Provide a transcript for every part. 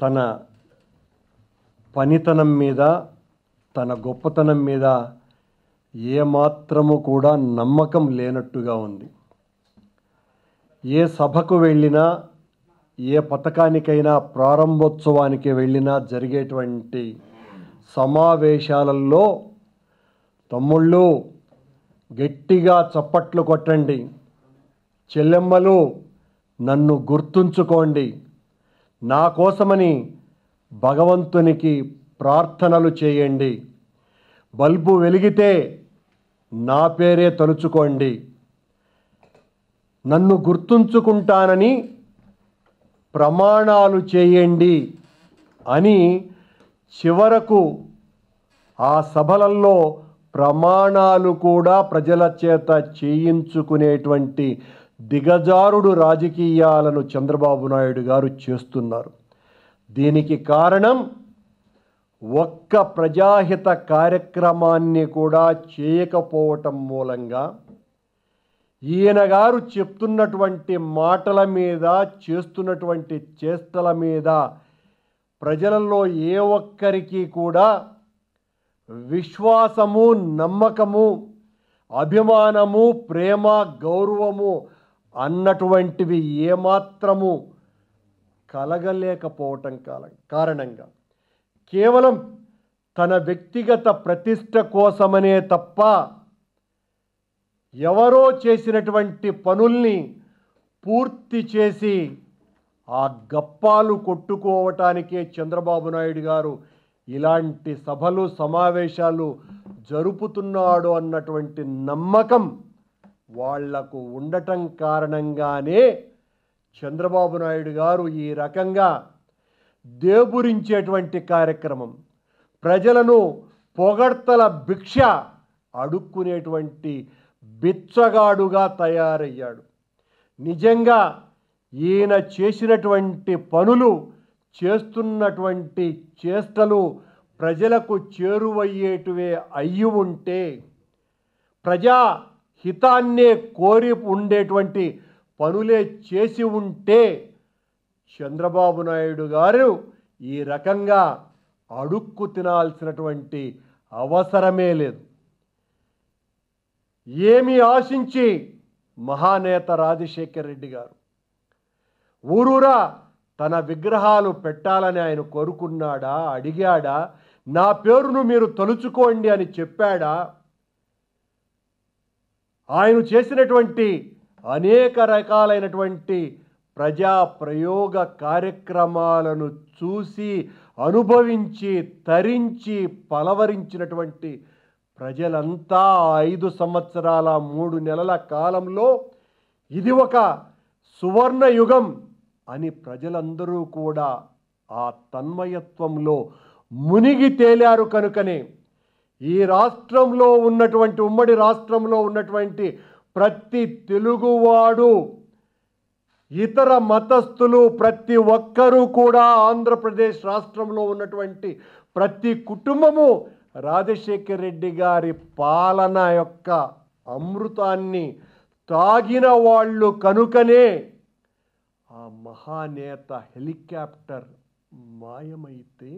తన పనితనం మీద తన గొప్పతనం మీద ఏమాత్రము కూడా నమ్మకం లేనట్టుగా ఉంది. ఏ సభకు వెళ్ళినా, ఏ పథకానికైనా, ప్రారంభోత్సవానికి వెళ్ళినా జరిగేటువంటి సమావేశాలలో తమ్ముళ్ళు గట్టిగా చప్పట్లు కొట్టండి, చెల్లెమ్మలు నన్ను గుర్తుంచుకోండి, నా కోసమని భగవంతునికి ప్రార్థనలు చేయండి, బల్బు వెలిగితే నా పేరే తలుచుకోండి, నన్ను గుర్తుంచుకుంటానని ప్రమాణాలు చేయండి అని చివరకు ఆ సభలలో ప్రమాణాలు కూడా ప్రజల చేత చేయించుకునేటువంటి దిగజారుడు రాజకీయాలను చంద్రబాబు నాయుడు గారు చేస్తున్నారు. దీనికి కారణం ఒక్క ప్రజాహిత కార్యక్రమాన్ని కూడా చేయకపోవటం మూలంగా ఈయన గారు చెప్తున్నటువంటి మాటల మీద, చేస్తున్నటువంటి చేష్టల మీద ప్రజలలో ఏ ఒక్కరికి కూడా విశ్వాసము, నమ్మకము, అభిమానము, ప్రేమ, గౌరవము అన్నటువంటివి ఏమాత్రము కలగలేకపోవటం కారణంగా కేవలం తన వ్యక్తిగత ప్రతిష్ట కోసమనే తప్ప ఎవరో చేసినటువంటి పనుల్ని పూర్తి చేసి ఆ గప్పాలు కొట్టుకోవటానికే చంద్రబాబు నాయుడు గారు ఇలాంటి సభలు, సమావేశాలు జరుపుతున్నాడు అన్నటువంటి నమ్మకం వాళ్లకు ఉండటం కారణంగానే చంద్రబాబు నాయుడు గారు ఈ రకంగా దేబురించేటువంటి కార్యక్రమం, ప్రజలను పొగడ్తల భిక్ష అడుక్కునేటువంటి బిచ్చగాడుగా తయారయ్యాడు. నిజంగా ఈయన చేసినటువంటి పనులు, చేస్తున్నటువంటి చేష్టలు ప్రజలకు చేరువయ్యేటివే అయ్యి ఉంటే, ప్రజా హితాన్నే కోరి ఉండేటువంటి పనులే చేసి ఉంటే చంద్రబాబు నాయుడు గారు ఈ రకంగా అడుక్కు తినాల్సినటువంటి అవసరమే లేదు. ఏమి ఆశించి మహానేత రాజశేఖర్ రెడ్డి గారు ఊరూరా తన విగ్రహాలు పెట్టాలని ఆయన కోరుకున్నాడా, అడిగాడా, నా పేరును మీరు తలుచుకోండి అని చెప్పాడా? ఆయన చేసినటువంటి అనేక రకాలైనటువంటి ప్రజా ప్రయోగ కార్యక్రమాలను చూసి, అనుభవించి, తరించి, పలవరించినటువంటి ప్రజలంతా 5 సంవత్సరాల 3 నెలల కాలంలో ఇది ఒక సువర్ణ యుగం అని ప్రజలందరూ కూడా ఆ తన్మయత్వంలో మునిగి తేలారు. కనుకనే ఈ రాష్ట్రంలో ఉన్నటువంటి, ఉమ్మడి రాష్ట్రంలో ఉన్నటువంటి ప్రతి తెలుగువాడు, ఇతర మతస్థులు, ప్రతి ఒక్కరూ కూడా, ఆంధ్రప్రదేశ్ రాష్ట్రంలో ఉన్నటువంటి ప్రతి కుటుంబము రాజశేఖర్ రెడ్డి గారి పాలన యొక్క అమృతాన్ని తాగిన వాళ్ళు కనుకనే ఆ మహానేత హెలికాప్టర్ మాయమైతే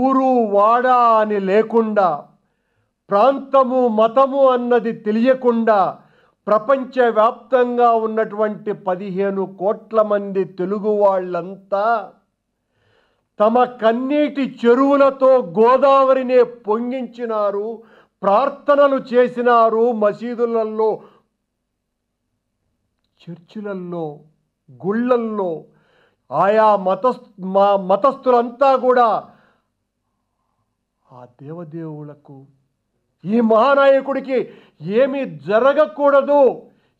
ఊరు వాడ అని లేకుండా, ప్రాంతము మతము అన్నది తెలియకుండా ప్రపంచవ్యాప్తంగా ఉన్నటువంటి 15 కోట్ల మంది తెలుగు వాళ్ళంతా తమ కన్నీటి చెరువులతో గోదావరినే పొంగించినారు, ప్రార్థనలు చేసినారు. మసీదులలో, చర్చిలలో, గుళ్ళల్లో ఆయా మతస్థులంతా కూడా ఆ దేవదేవులకు, ఈ మహానాయకుడికి ఏమీ జరగకూడదు,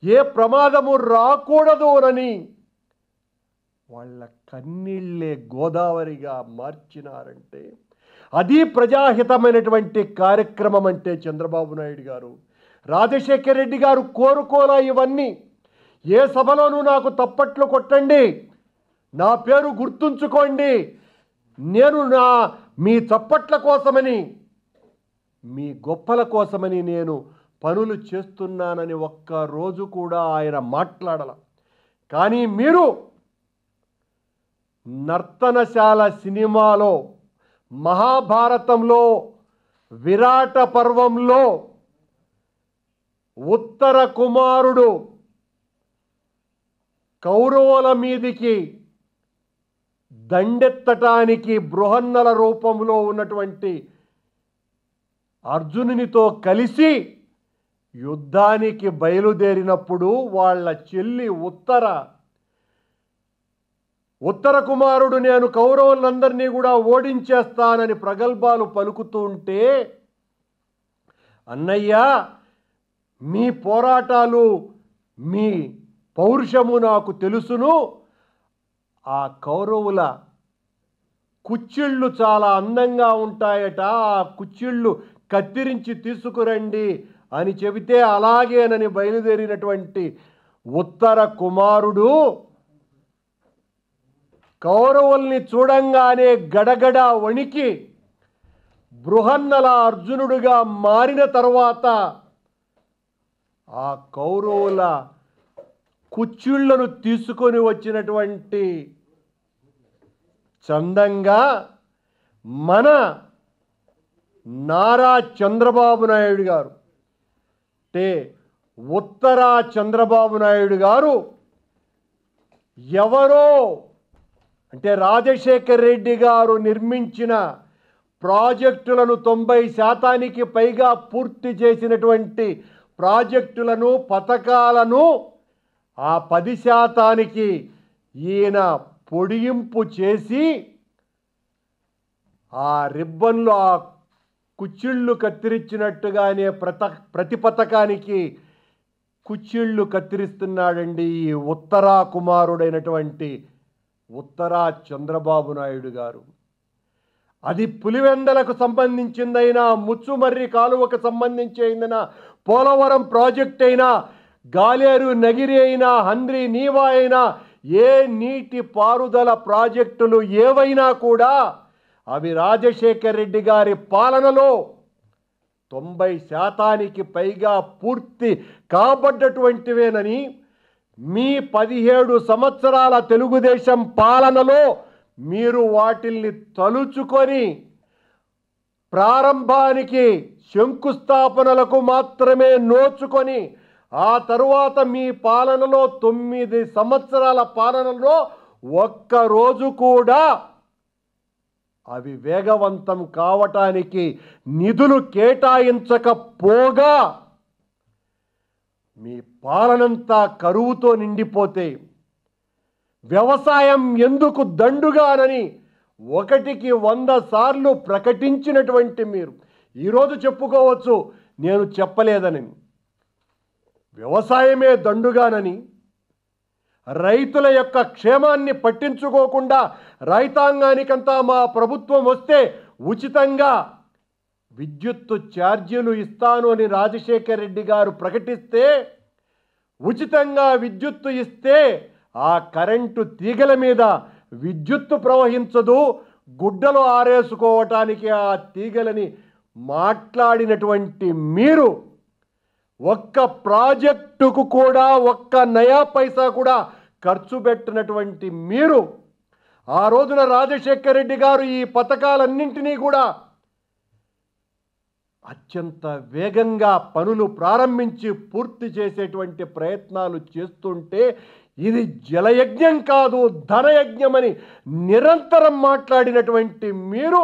ఏ ప్రమాదము రాకూడదు అని వాళ్ళ కన్నీళ్ళే గోదావరిగా మార్చినారంటే అది ప్రజాహితమైనటువంటి కార్యక్రమం అంటే చంద్రబాబు నాయుడు గారు, రాజశేఖర్ రెడ్డి గారు కోరుకోలా ఇవన్నీ. ఏ సభలోనూ నాకు తప్పట్లు కొట్టండి, నా పేరు గుర్తుంచుకోండి, నేను మీ చప్పట్ల కోసమని, మీ గొప్పల కోసమని నేను పనులు చేస్తున్నానని ఒక్క రోజు కూడా ఆయన మాట్లాడాల. కానీ మీరు నర్తనశాల సినిమాలో, మహాభారతంలో, విరాట పర్వంలో ఉత్తర కుమారుడు కౌరవుల మీదికి దండెత్తటానికి బృహన్నల రూపంలో ఉన్నటువంటి అర్జునునితో కలిసి యుద్ధానికి బయలుదేరినప్పుడు వాళ్ళ చెల్లి ఉత్తర కుమారుడు నేను కౌరవులందరినీ కూడా ఓడించేస్తానని ప్రగల్భాలు పలుకుతూ ఉంటే, అన్నయ్య మీ పోరాటాలు, మీ పౌరుషము నాకు తెలుసును, ఆ కౌరవుల కుచ్చిళ్ళు చాలా అందంగా ఉంటాయట, ఆ కుచ్చిళ్ళు కత్తిరించి తీసుకురండి అని చెబితే అలాగేనని బయలుదేరినటువంటి ఉత్తర కుమారుడు కౌరవుల్ని చూడంగానే గడగడ వణికి బృహన్నల అర్జునుడిగా మారిన తర్వాత ఆ కౌరవుల కుచ్చిళ్లను తీసుకొని వచ్చినటువంటి చందంగా మన నారా చంద్రబాబు నాయుడు గారు, అంటే ఉత్తరా చంద్రబాబు నాయుడు గారు ఎవరో, అంటే రాజశేఖర్ రెడ్డి గారు నిర్మించిన ప్రాజెక్టులను 90% పైగా పూర్తి చేసినటువంటి ప్రాజెక్టులను, పథకాలను ఆ 10% ఈయన పొడిగింపు చేసి ఆ రిబ్బన్లు, ఆ కుచ్చిళ్ళు కత్తిరించినట్టుగానే ప్రతి పథకానికి కుచ్చిళ్ళు కత్తిరిస్తున్నాడండి ఈ ఉత్తరా కుమారుడైనటువంటి ఉత్తరా చంద్రబాబు నాయుడు గారు. అది పులివెందలకు సంబంధించిందైనా, ముచ్చుమర్రి కాలువకు సంబంధించి అయినా, పోలవరం ప్రాజెక్ట్ అయినా, గాలేరు నగిరి అయినా, హంద్రి నీవా అయినా, ఏ నీటి పారుదల ప్రాజెక్టులు ఏవైనా కూడా అవి రాజశేఖర్ రెడ్డి గారి పాలనలో 90% పైగా పూర్తి కాబడ్డటువంటివేనని, మీ 17 సంవత్సరాల తెలుగుదేశం పాలనలో మీరు వాటిల్ని తలుచుకొని ప్రారంభానికి శంకుస్థాపనలకు మాత్రమే నోచుకొని, ఆ తరువాత మీ పాలనలో 9 సంవత్సరాల పాలనలో ఒక్కరోజు కూడా అవి వేగవంతం కావటానికి నిధులు కేటాయించకపోగా మీ పాలనంతా కరువుతో నిండిపోతే, వ్యవసాయం ఎందుకు దండుగానని 1కి 100 సార్లు ప్రకటించినటువంటి మీరు ఈరోజు చెప్పుకోవచ్చు నేను చెప్పలేదని. వ్యవసాయమే దండుగానని, రైతుల యొక్క క్షేమాన్ని పట్టించుకోకుండా రైతాంగానికంతా మా ప్రభుత్వం వస్తే ఉచితంగా విద్యుత్తు ఛార్జీలు ఇస్తాను అని రాజశేఖర్ రెడ్డి గారు ప్రకటిస్తే, ఉచితంగా విద్యుత్తు ఇస్తే ఆ కరెంటు తీగల మీద విద్యుత్తు ప్రవహించదు, గుడ్డలు ఆరేసుకోవటానికి ఆ తీగలని మాట్లాడినటువంటి మీరు, ఒక్క ప్రాజెక్టుకు కూడా ఒక్క నయా పైసా కూడా ఖర్చు పెట్టినటువంటి మీరు, ఆ రోజున రాజశేఖర్ రెడ్డి గారు ఈ పథకాలన్నింటినీ కూడా అత్యంత వేగంగా పనులు ప్రారంభించి పూర్తి చేసేటువంటి ప్రయత్నాలు చేస్తుంటే, ఇది జలయజ్ఞం కాదు ధనయజ్ఞమని నిరంతరం మాట్లాడినటువంటి మీరు,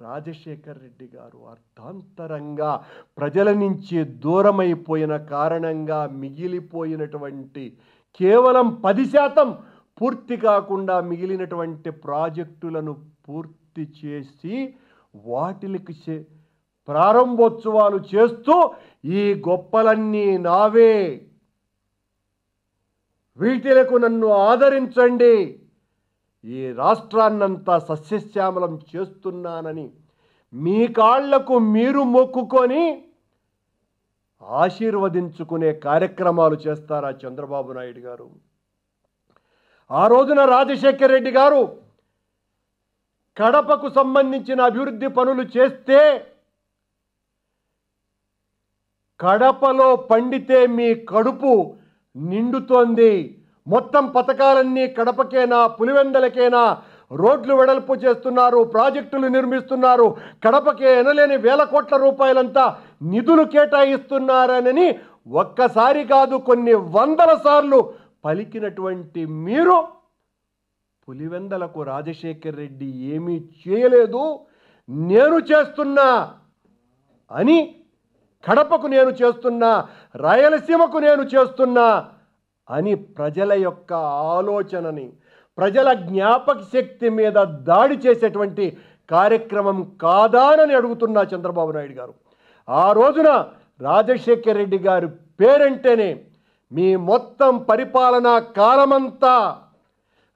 రాజశేఖర్ రెడ్డి గారు అర్థాంతరంగా ప్రజల నుంచి దూరమైపోయిన కారణంగా మిగిలిపోయినటువంటి కేవలం 10% పూర్తి కాకుండా మిగిలినటువంటి ప్రాజెక్టులను పూర్తి చేసి వాటికి ప్రారంభోత్సవాలు చేస్తూ ఈ గొప్పలన్నీ నావే, వీటిలకు నన్ను ఆదరించండి, ఈ రాష్ట్రాన్నంతా సస్యశ్యామలం చేస్తున్నానని మీ కాళ్లకు మీరు మొక్కుకొని ఆశీర్వదించుకునే కార్యక్రమాలు చేస్తారా చంద్రబాబు నాయుడు గారు? ఆ రోజున రాజశేఖర్ రెడ్డి గారు కడపకు సంబంధించిన అభివృద్ధి పనులు చేస్తే, కడపలో పండితే మీ కడుపు నిండుతోంది, మొత్తం పథకాలన్నీ కడపకేనా, పులివెందలకేనా రోడ్లు వెడల్పు చేస్తున్నారు, ప్రాజెక్టులు నిర్మిస్తున్నారు, కడపకే ఎనలేని వేల కోట్ల రూపాయలంతా నిధులు కేటాయిస్తున్నారని ఒక్కసారి కాదు కొన్ని వందల సార్లు పలికినటువంటి మీరు పులివెందలకు రాజశేఖర్ రెడ్డి ఏమీ చేయలేదు, నేను చేస్తున్నా అని, కడపకు నేను చేస్తున్నా, రాయలసీమకు నేను చేస్తున్నా అని ప్రజల యొక్క ఆలోచనని, ప్రజల జ్ఞాపక శక్తి మీద దాడి చేసేటువంటి కార్యక్రమం కాదానని అడుగుతున్నా చంద్రబాబు నాయుడు గారు. ఆ రోజున రాజశేఖర్ రెడ్డి గారి పేరంటేనే మీ మొత్తం పరిపాలనా కాలమంతా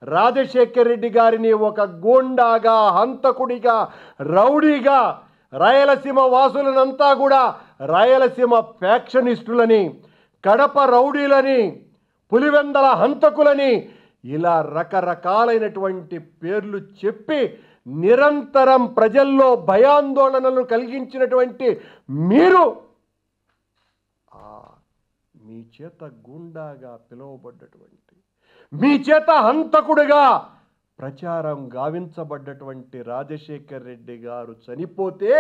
రాజశేఖర్ రెడ్డి గారిని ఒక గూండాగా, హంతకుడిగా, రౌడీగా, రాయలసీమ వాసులనంతా కూడా రాయలసీమ ఫ్యాక్షనిస్టులని, కడప రౌడీలని, పులివెందల హంతకులని ఇలా రకరకాలైనటువంటి పేర్లు చెప్పి నిరంతరం ప్రజల్లో భయాందోళనలు కలిగించినటువంటి మీరు మీ చేత గూండాగా పిలువబడ్డటువంటి, మీ చేత హంతకుడిగా ప్రచారం గావించబడ్డటువంటి రాజశేఖర్ రెడ్డి గారు చనిపోతే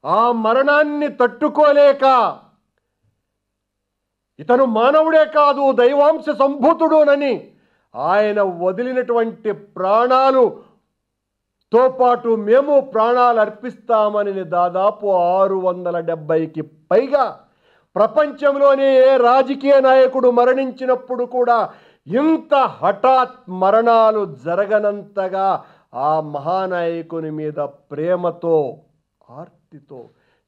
ఆ మరణాన్ని తట్టుకోలేక ఇతను మానవుడే కాదు దైవాంశ సంభూతుడునని ఆయన వదిలినటువంటి ప్రాణాలుతో పాటు మేము ప్రాణాలు అర్పిస్తామని దాదాపు 670కి పైగా ప్రపంచంలోనే ఏ రాజకీయ నాయకుడు మరణించినప్పుడు కూడా ఇంత హఠాత్ మరణాలు జరగనంతగా ఆ మహానాయకుని మీద ప్రేమతో, ఆర్తితో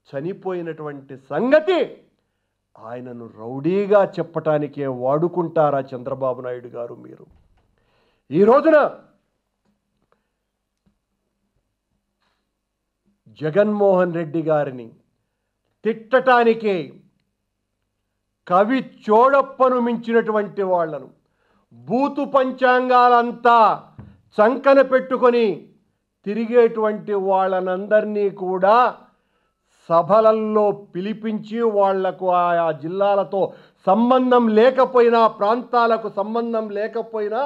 చనిపోయినటువంటి సంగతి ఆయనను రౌడీగా చెప్పటానికే వాడుకుంటారా చంద్రబాబు నాయుడు గారు మీరు? ఈ రోజున జగన్మోహన్ రెడ్డి గారిని తిట్టటానికే కవి చోడప్పను మించినటువంటి వాళ్లను, బూతు పంచాంగాలంతా చంకన పెట్టుకొని తిరిగేటువంటి వాళ్ళనందరినీ కూడా సభలల్లో పిలిపించి వాళ్లకు ఆయా జిల్లాలతో సంబంధం లేకపోయినా, ప్రాంతాలకు సంబంధం లేకపోయినా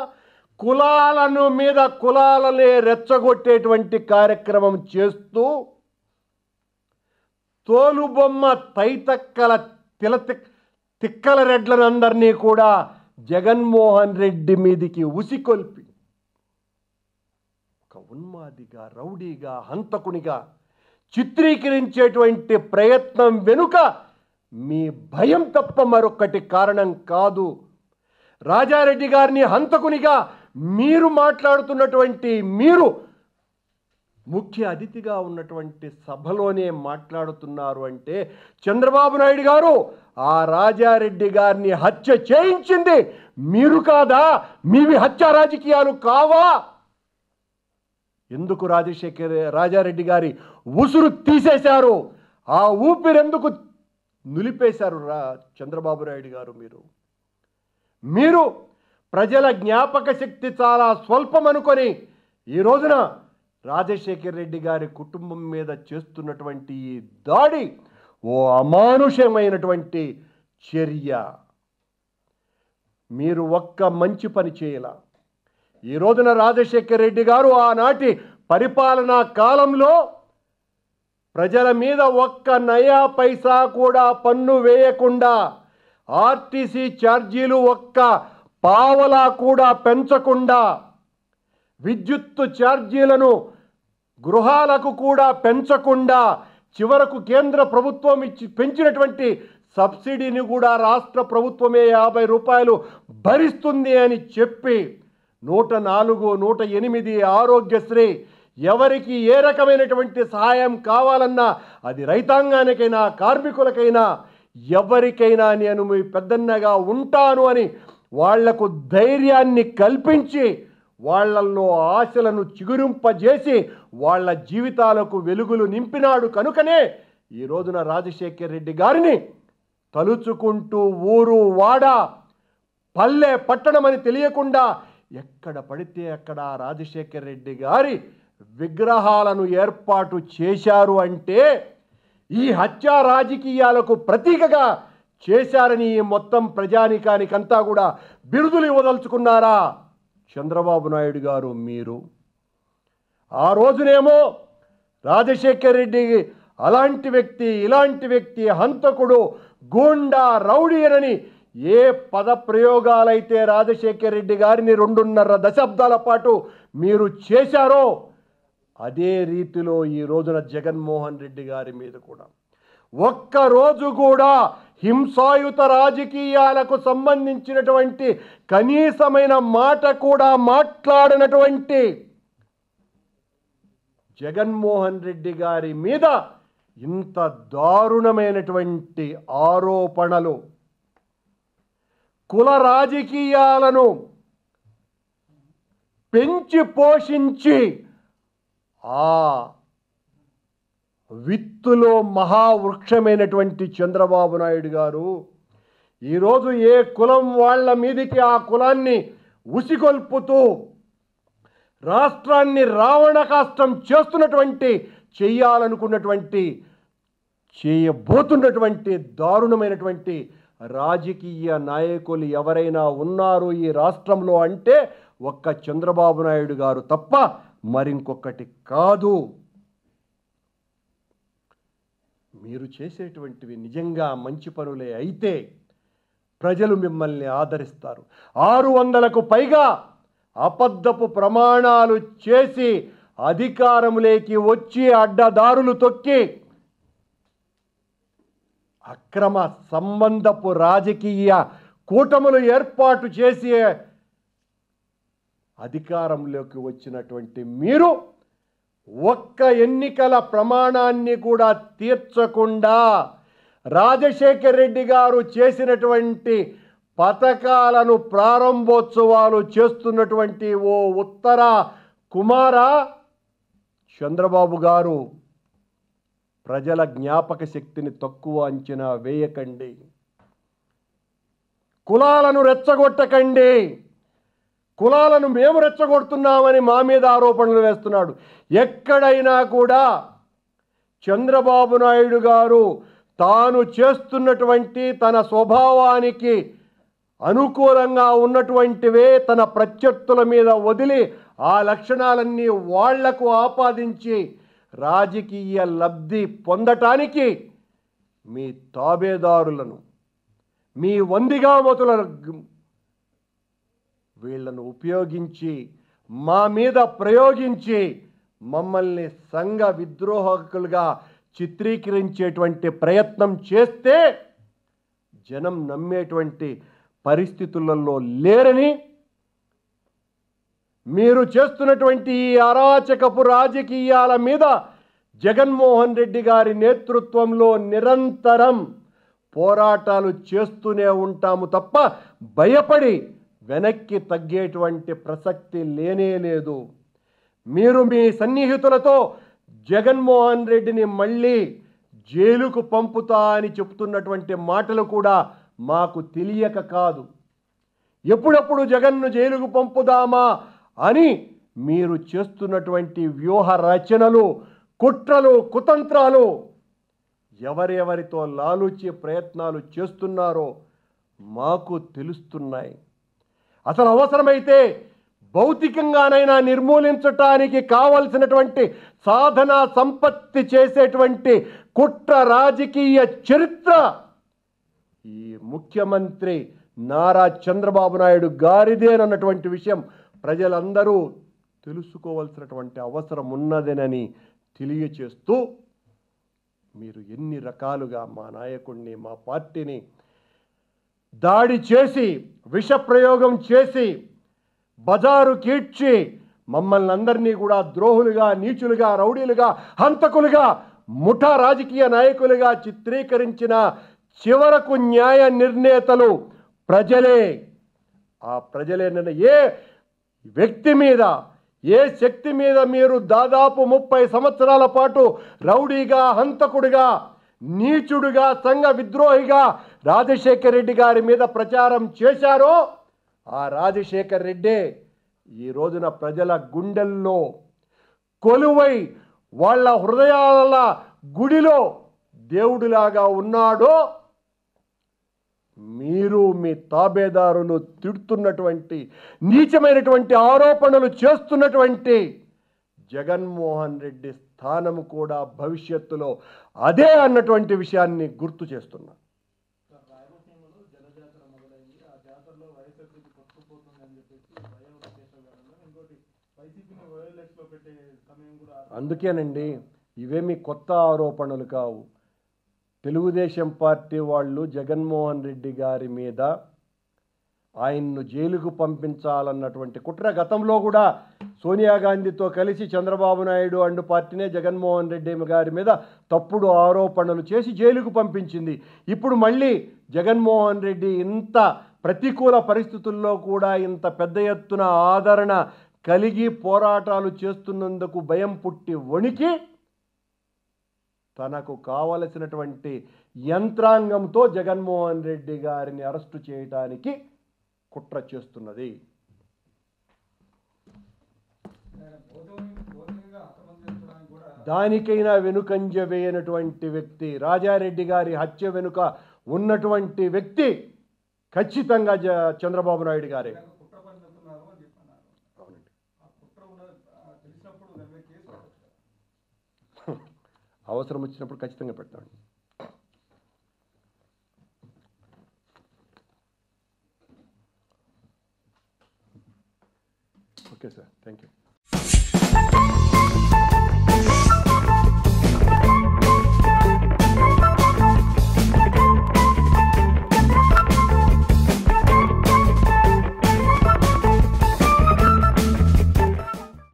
కులాలను మీద కులాలనే రెచ్చగొట్టేటువంటి కార్యక్రమం చేస్తూ తోలుబొమ్మ తైతక్కల తిక్కల రెడ్లనందరినీ కూడా జగన్మోహన్ రెడ్డి మీదికి ఉసికొల్పి ఒక ఉన్మాదిగా, రౌడీగా, హంతకునిగా చిత్రీకరించేటువంటి ప్రయత్నం వెనుక మీ భయం తప్ప మరొకటి కారణం కాదు. రాజారెడ్డి గారిని హంతకునిగా మీరు మాట్లాడుతున్నటువంటి మీరు ముఖ్య అతిథిగా ఉన్నటువంటి సభలోనే మాట్లాడుతున్నారు అంటే చంద్రబాబు నాయుడు గారు ఆ రాజారెడ్డి గారిని హత్య చేయించింది మీరు కాదా? మీవి హత్య రాజకీయాలు కావా? ఎందుకు రాజారెడ్డి గారి ఉసురు తీసేశారు? ఆ ఊపిరెందుకు నులిపేశారు చంద్రబాబు నాయుడు గారు? మీరు ప్రజల జ్ఞాపక శక్తి చాలా స్వల్పం అనుకొని ఈ రోజున రాజశేఖర్ రెడ్డి గారి కుటుంబం మీద చేస్తున్నటువంటి ఈ దాడి ఓ అమానుషమైనటువంటి చర్య. మీరు ఒక్క మంచి పని చేయాల. ఈ రోజున రాజశేఖర్ రెడ్డి గారు ఆనాటి పరిపాలనా కాలంలో ప్రజల మీద ఒక్క నయా పైసా కూడా పన్ను వేయకుండా, ఆర్టీసీ ఛార్జీలు ఒక్క పావలా కూడా పెంచకుండా, విద్యుత్తు ఛార్జీలను గృహాలకు కూడా పెంచకుండా, చివరకు కేంద్ర ప్రభుత్వం పెంచినటువంటి సబ్సిడీని కూడా రాష్ట్ర ప్రభుత్వమే 50 రూపాయలు భరిస్తుంది అని చెప్పి 104, 108 ఆరోగ్యశ్రీ, ఎవరికి ఏ రకమైనటువంటి సహాయం కావాలన్నా అది రైతాంగానికైనా కార్మికులకైనా ఎవరికైనా నేను మీ పెద్దన్నగా ఉంటాను అని వాళ్లకు ధైర్యాన్ని కల్పించి వాళ్ళల్లో ఆశలను చిగురింపజేసి వాళ్ళ జీవితాలకు వెలుగులు నింపినాడు. కనుకనే ఈ రోజున రాజశేఖర్ రెడ్డి గారిని తలుచుకుంటూ ఊరు వాడ పల్లె పట్టణమని తెలియకుండా ఎక్కడ పడితే అక్కడ రాజశేఖర్ రెడ్డి గారి విగ్రహాలను ఏర్పాటు చేశారు అంటే ఈ హత్యా రాజకీయాలకు ప్రతీకగా చేశారని ఈ మొత్తం ప్రజానికానికంతా కూడా బిరుదులు ఇవ్వదలుచుకున్నారా చంద్రబాబు నాయుడు గారు మీరు? ఆ రోజునేమో రాజశేఖర్ రెడ్డి అలాంటి వ్యక్తి, ఇలాంటి వ్యక్తి, హంతకుడు, గూండా, రౌడీ అని ఏ పద ప్రయోగాలైతే రాజశేఖర్ రెడ్డి గారిని 2.5 దశాబ్దాల పాటు మీరు చేశారో అదే రీతిలో ఈ రోజున జగన్మోహన్ రెడ్డి గారి మీద కూడా ఒక్కరోజు కూడా హింసాయుత రాజకీయాలకు సంబంధించినటువంటి కనీసమైన మాట కూడా మాట్లాడినటువంటి జగన్మోహన్ రెడ్డి గారి మీద ఇంత దారుణమైనటువంటి ఆరోపణలు, కుల రాజకీయాలను పెంచి పోషించి ఆ విత్తులో మహావృక్షమైనటువంటి చంద్రబాబు నాయుడు గారు ఈరోజు ఏ కులం వాళ్ళ మీదికి ఆ కులాన్ని ఉసిగొల్పుతూ రాష్ట్రాన్ని రావణ కాష్టం చేయబోతున్నటువంటి దారుణమైనటువంటి రాజకీయ నాయకులు ఎవరైనా ఉన్నారు ఈ రాష్ట్రంలో అంటే ఒక్క చంద్రబాబు నాయుడు గారు తప్ప మరింకొకటి కాదు. మీరు చేసేటువంటివి నిజంగా మంచి పనులే అయితే ప్రజలు మిమ్మల్ని ఆదరిస్తారు. 600కు పైగా అబద్ధపు ప్రమాణాలు చేసి అధికారంలోకి వచ్చి అడ్డదారులు తొక్కి అక్రమ సంబంధపు రాజకీయ కూటములు ఏర్పాటు చేసి అధికారంలోకి వచ్చినటువంటి మీరు ఒక్క ఎన్నికల ప్రమాణాన్ని కూడా తీర్చకుండా రాజశేఖర్ రెడ్డి గారు చేసినటువంటి పథకాలను ప్రారంభోత్సవాలు చేస్తున్నటువంటి ఓ ఉత్తర కుమార చంద్రబాబు గారు ప్రజల జ్ఞాపక శక్తిని తక్కువ అంచనా వేయకండి. కులాలను రెచ్చగొట్టకండి. కులాలను మేము రెచ్చగొడుతున్నామని మా మీద ఆరోపణలు వేస్తున్నాడు. ఎక్కడైనా కూడా చంద్రబాబు నాయుడు గారు తాను చేస్తున్నటువంటి తన స్వభావానికి అనుకూలంగా ఉన్నటువంటివే తన ప్రత్యర్థుల మీద వదిలి ఆ లక్షణాలన్నీ వాళ్లకు ఆపాదించి రాజకీయ లబ్ధి పొందటానికి మీ తాబేదారులను, మీ వందిగామతులను వీళ్లను ఉపయోగించి మా మీద ప్రయోగించి మమ్మల్ని సంఘ విద్రోహకులుగా చిత్రీకరించేటువంటి ప్రయత్నం చేస్తే జనం నమ్మేటువంటి పరిస్థితులలో లేరని, మీరు చేస్తున్నటువంటి ఈ అరాచకపు రాజకీయాల మీద జగన్మోహన్ రెడ్డి గారి నేతృత్వంలో నిరంతరం పోరాటాలు చేస్తూనే ఉంటాము తప్ప భయపడి వెనక్కి తగ్గేటువంటి ప్రసక్తి లేనే లేదు. మీరు మీ సన్నిహితులతో జగన్మోహన్ రెడ్డిని మళ్ళీ జైలుకు పంపుతా అని చెప్తున్నటువంటి మాటలు కూడా మాకు తెలియక కాదు. ఎప్పుడప్పుడు జగన్ను జైలుకు పంపుదామా అని మీరు చేస్తున్నటువంటి వ్యూహ రచనలు, కుట్రలు, కుతంత్రాలు ఎవరెవరితో లాలూచి ప్రయత్నాలు చేస్తున్నారో మాకు తెలుస్తున్నాయి. అసలు అవసరమైతే భౌతికంగానైనా నిర్మూలించటానికి కావలసినటువంటి సాధన సంపత్తి చేసేటువంటి కుట్ర రాజకీయ చరిత్ర ఈ ముఖ్యమంత్రి నారా చంద్రబాబు నాయుడు గారిదేనన్నటువంటి విషయం ప్రజలందరూ తెలుసుకోవాల్సినటువంటి అవసరం ఉన్నదేనని తెలియచేస్తూ, మీరు ఎన్ని రకాలుగా మా నాయకుడిని, మా పార్టీని దాడి చేసి, విషప్రయోగం చేసి, బజారు కీడ్చి మమ్మల్ని అందరినీ కూడా ద్రోహులుగా, నీచులుగా, రౌడీలుగా, హంతకులుగా, ముఠా రాజకీయ నాయకులుగా చిత్రీకరించిన చివరకు న్యాయ నిర్ణేతలు ప్రజలే. ఆ ప్రజలే ఏ వ్యక్తి మీద, ఏ శక్తి మీద మీరు దాదాపు 30 సంవత్సరాల పాటు రౌడీగా, హంతకుడిగా, నీచుడుగా, సంఘ విద్రోహిగా రాజశేఖర్ రెడ్డి గారి మీద ప్రచారం చేశారో ఆ రాజశేఖర్ రెడ్డే ఈ రోజున ప్రజల గుండెల్లో కొలువై వాళ్ళ హృదయాల గుడిలో దేవుడిలాగా ఉన్నాడో మీరు మీ తాబేదారులు తిడుతున్నటువంటి నీచమైనటువంటి ఆరోపణలు చేస్తున్నటువంటి జగన్మోహన్ రెడ్డి స్థానం కూడా భవిష్యత్తులో అదే అన్నటువంటి విషయాన్ని గుర్తు చేస్తున్నా. అందుకేనండి, ఇవేమి కొత్త ఆరోపణలు కావు. తెలుగుదేశం పార్టీ వాళ్ళు జగన్మోహన్ రెడ్డి గారి మీద ఆయన్ను జైలుకు పంపించాలన్నటువంటి కుట్ర గతంలో కూడా సోనియా గాంధీతో కలిసి చంద్రబాబు నాయుడు అండ్ పార్టీనే జగన్మోహన్ రెడ్డి గారి మీద తప్పుడు ఆరోపణలు చేసి జైలుకు పంపించింది. ఇప్పుడు మళ్ళీ జగన్మోహన్ రెడ్డి ఇంత ప్రతికూల పరిస్థితుల్లో కూడా ఇంత పెద్ద ఎత్తున ఆదరణ కలిగి పోరాటాలు చేస్తున్నందుకు భయం పుట్టి వణికి తనకు కావలసినటువంటి యంత్రాంగంతో జగన్మోహన్ రెడ్డి గారిని అరెస్టు చేయడానికి కుట్ర చేస్తున్నది. దానికైనా వెనుకంజ వేయనటువంటి వ్యక్తి, రాజారెడ్డి గారి హత్య వెనుక ఉన్నటువంటి వ్యక్తి ఖచ్చితంగా చంద్రబాబు నాయుడు గారే. అవసరం వచ్చినప్పుడు ఖచ్చితంగా పెడతాను. Okay sir, thank you.